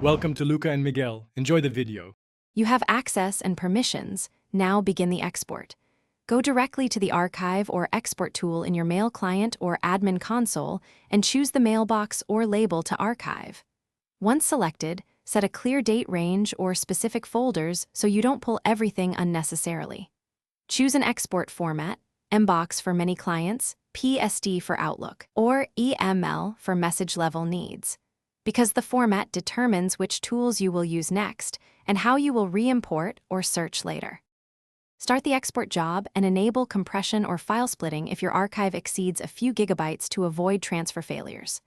Welcome to Luca and Miguel. Enjoy the video. You have access and permissions. Now begin the export. Go directly to the archive or export tool in your mail client or admin console and choose the mailbox or label to archive. Once selected, set a clear date range or specific folders so you don't pull everything unnecessarily. Choose an export format, Mbox for many clients, PSD for Outlook, or EML for message-level needs, because the format determines which tools you will use next and how you will re-import or search later. Start the export job and enable compression or file splitting if your archive exceeds a few gigabytes to avoid transfer failures.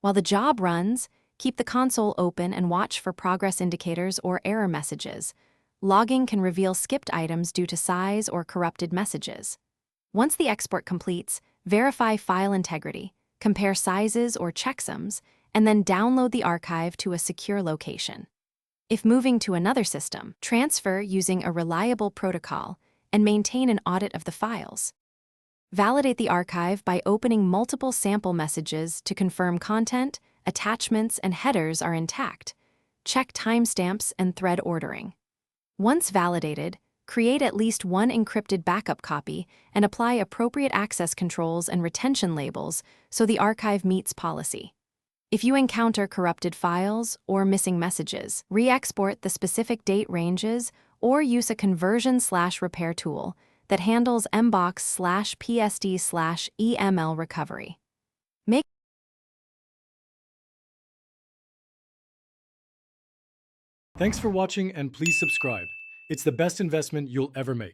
While the job runs, keep the console open and watch for progress indicators or error messages. Logging can reveal skipped items due to size or corrupted messages. Once the export completes, verify file integrity, compare sizes or checksums, and then download the archive to a secure location. If moving to another system, transfer using a reliable protocol and maintain an audit of the files. Validate the archive by opening multiple sample messages to confirm content, attachments, and headers are intact. Check timestamps and thread ordering. Once validated, create at least one encrypted backup copy and apply appropriate access controls and retention labels so the archive meets policy. If you encounter corrupted files or missing messages, re-export the specific date ranges or use a conversion/repair tool that handles Mbox/PSD/EML recovery. Thanks for watching and please subscribe. It's the best investment you'll ever make.